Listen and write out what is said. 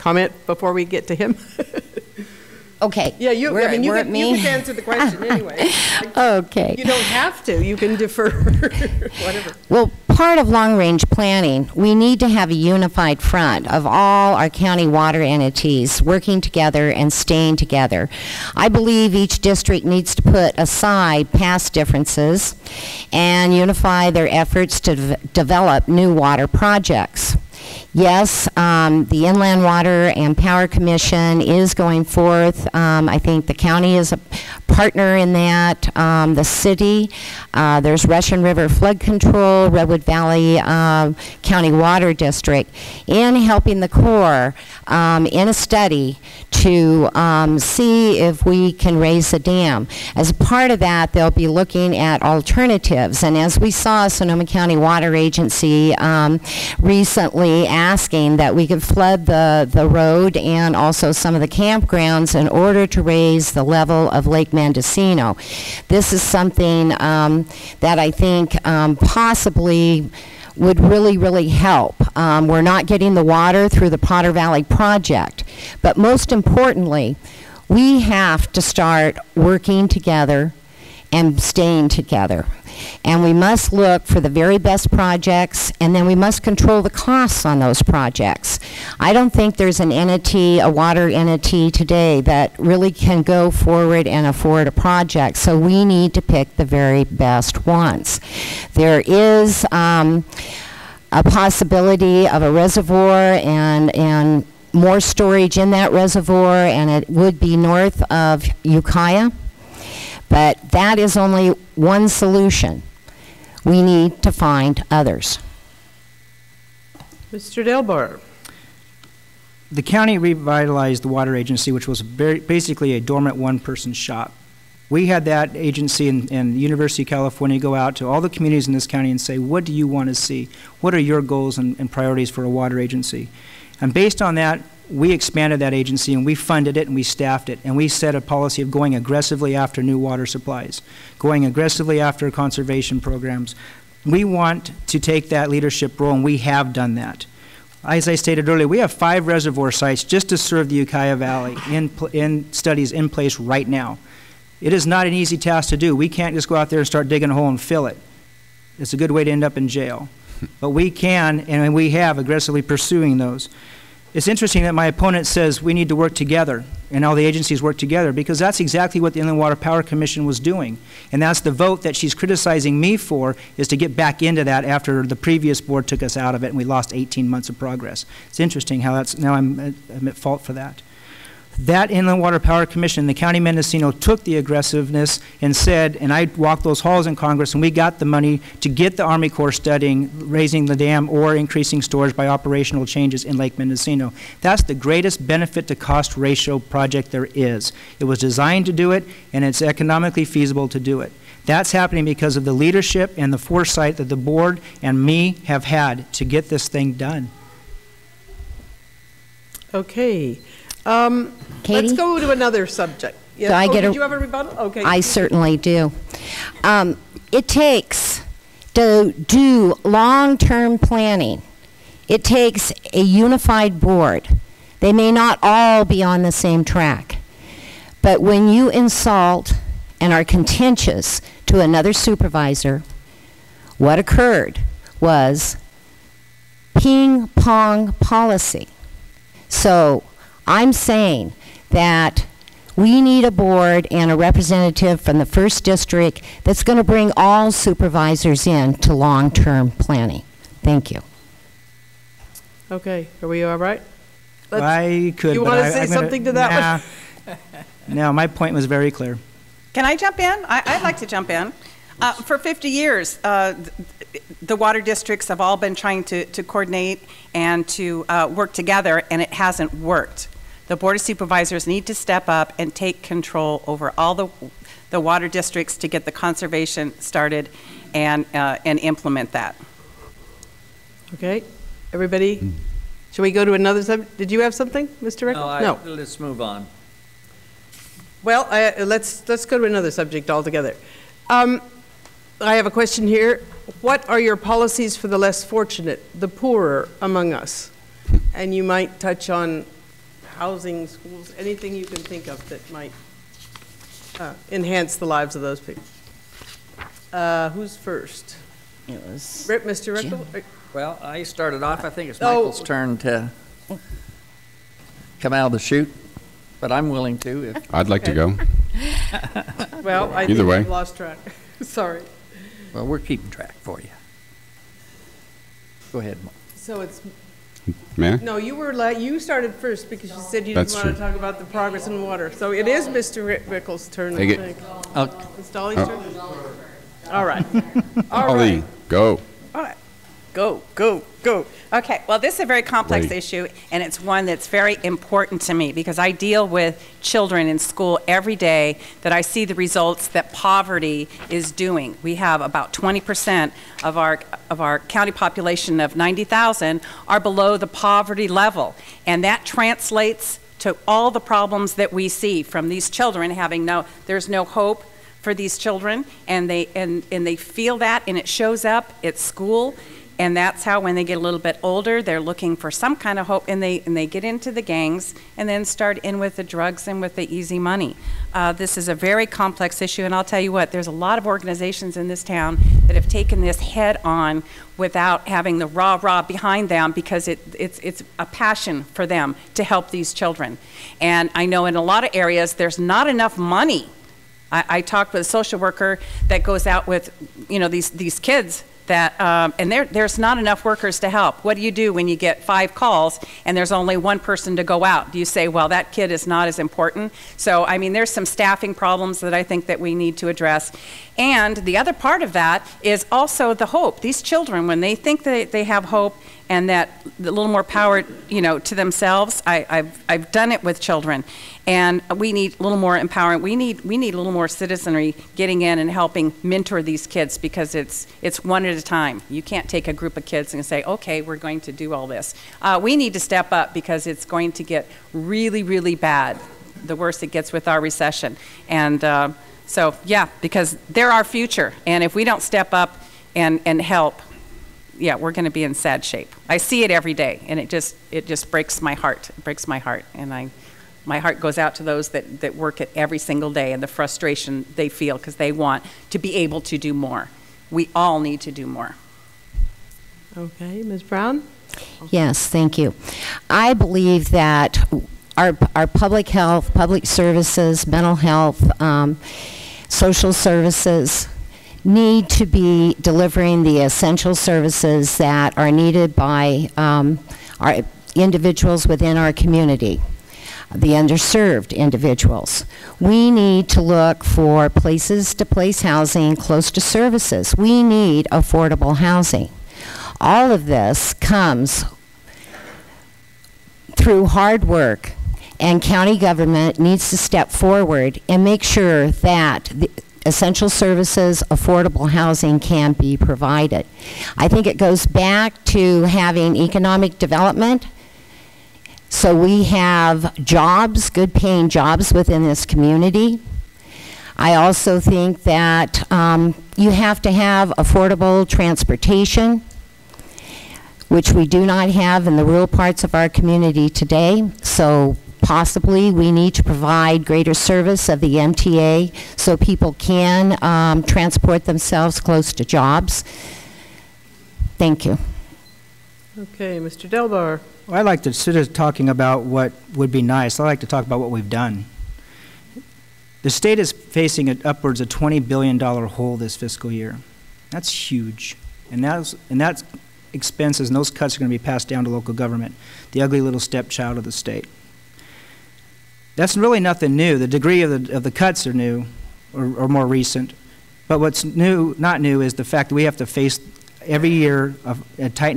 comment before we get to him? Okay. Yeah, you can answer the question anyway. Okay. You don't have to. You can defer, whatever. Well, part of long-range planning, we need to have a unified front of all our county water entities working together and staying together. I believe each district needs to put aside past differences and unify their efforts to develop new water projects. Yes, the Inland Water and Power Commission is going forth. I think the county is a partner in that. The city, there's Russian River Flood Control, Redwood Valley County Water District, in helping the Corps in a study to see if we can raise the dam. As a part of that, they'll be looking at alternatives. And as we saw, Sonoma County Water Agency recently asking that we could flood the road and also some of the campgrounds in order to raise the level of Lake Mendocino. This is something that I think possibly would really help. We're not getting the water through the Potter Valley Project, but most importantly, we have to start working together and staying together. And we must look for the very best projects, and then we must control the costs on those projects. I don't think there's an entity, a water entity today that really can go forward and afford a project, so we need to pick the very best ones. There is a possibility of a reservoir and more storage in that reservoir, and it would be north of Ukiah. But that is only one solution. We need to find others. Mr. Delbar. The county revitalized the water agency, which was basically a dormant one-person shop. We had that agency and the University of California go out to all the communities in this county and say, what do you want to see? What are your goals and priorities for a water agency? And based on that, we expanded that agency and we funded it and we staffed it, and we set a policy of going aggressively after new water supplies, going aggressively after conservation programs. We want to take that leadership role, and we have done that. As I stated earlier, we have 5 reservoir sites just to serve the Ukiah Valley in studies in place right now. It is not an easy task to do. We can't just go out there and start digging a hole and fill it. It's a good way to end up in jail. But we can, and we have, aggressively pursuing those. It's interesting that my opponent says we need to work together and all the agencies work together, because that's exactly what the Inland Water Power Commission was doing. And that's the vote that she's criticizing me for, is to get back into that after the previous board took us out of it and we lost 18 months of progress. It's interesting how that's, now I'm at fault for that. That Inland Water Power Commission, the County of Mendocino, took the aggressiveness and said, and I walked those halls in Congress, and we got the money to get the Army Corps studying raising the dam or increasing storage by operational changes in Lake Mendocino. That's the greatest benefit to cost ratio project there is. It was designed to do it, and it's economically feasible to do it. That's happening because of the leadership and the foresight that the board and me have had to get this thing done. Okay. Let's go to another subject. Yeah. Did you have a rebuttal? Okay. I certainly do. It takes, to do long-term planning, it takes a unified board. They may not all be on the same track. But when you insult and are contentious to another supervisor, what occurred was ping-pong policy. So I'm saying that we need a board and a representative from the 1st District that's going to bring all supervisors in to long-term planning. Thank you. Okay, are we all right? I could. You want to say something to that one? No, my point was very clear. Can I jump in? I'd like to jump in. For 50 years, the water districts have all been trying to coordinate and to work together, and it hasn't worked. The Board of Supervisors need to step up and take control over all the water districts to get the conservation started and implement that. Okay, everybody, should we go to another subject? Did you have something, Mr. Rick? No, let's move on. Well, let's go to another subject altogether. I have a question here. What are your policies for the less fortunate, the poorer among us? And you might touch on housing, schools, anything you can think of that might enhance the lives of those people. Who's first? It was Mr. Rickle? Well, I started off. I think it's Oh. Michael's turn to come out of the chute, but I'm willing to. If, I'd like to go. Well, I Either think way. we've lost track. Sorry. well, we're keeping track for you. Go ahead, Mark. So it's, May I? no, you started first because you said you didn't That's want to true. talk about the progress in water. So it is Mr. Rickles' turn, I Take it. think. Okay. It's Dolly's Oh. turn? All right. All Ollie, right. go. All right. Go, go, go. Okay, well, this is a very complex Wait. issue, and it's one that's very important to me because I deal with children in school every day that I see the results that poverty is doing. We have about 20% of our county population of 90,000 are below the poverty level, and that translates to all the problems that we see from these children having there's no hope for these children, and they feel that, and it shows up at school. And that's how, when they get a little bit older, they're looking for some kind of hope, and they get into the gangs and then start in with the drugs and with the easy money. This is a very complex issue, and I'll tell you what, there's a lot of organizations in this town that have taken this head on without having the rah-rah behind them because it's a passion for them to help these children. And I know in a lot of areas there's not enough money. I talked with a social worker that goes out with, these kids that, and there's not enough workers to help. What do you do when you get 5 calls and there's only one person to go out? Do you say, well, that kid is not as important? So, I mean, there's some staffing problems that I think that we need to address. And the other part of that is also the hope. These children, when they think that they have hope and that a little more power, to themselves, I've done it with children. And we need a little more empowerment. We need a little more citizenry getting in and helping mentor these kids because it's one at a time. You can't take a group of kids and say, okay, we're going to do all this. We need to step up because it's going to get really, really bad, the worse it gets with our recession. And so, yeah, because they're our future. And if we don't step up and help, yeah, we're going to be in sad shape. I see it every day, and it just breaks my heart. It breaks my heart, and my heart goes out to those that work it every single day and the frustration they feel because they want to be able to do more. We all need to do more. Okay, Ms. Brown? Yes, thank you. I believe that our public health, public services, mental health, social services need to be delivering the essential services that are needed by our individuals within our community, the underserved individuals. We need to look for places to place housing close to services. We need affordable housing. All of this comes through hard work, and county government needs to step forward and make sure that the essential services, affordable housing can be provided. I think it goes back to having economic development. So we have jobs, good paying jobs within this community. I also think that you have to have affordable transportation, which we do not have in the rural parts of our community today. So possibly we need to provide greater service of the MTA so people can transport themselves close to jobs. Thank you. Okay, Mr. Delbar. Well, I like to, instead of talking about what would be nice, I like to talk about what we've done. The state is facing an upwards of $20 billion hole this fiscal year. That's huge. And that's expenses, and those cuts are going to be passed down to local government, the ugly little stepchild of the state. That's really nothing new. The degree of the cuts are new or more recent. But what's new, not new, is the fact that we have to face every year of a tight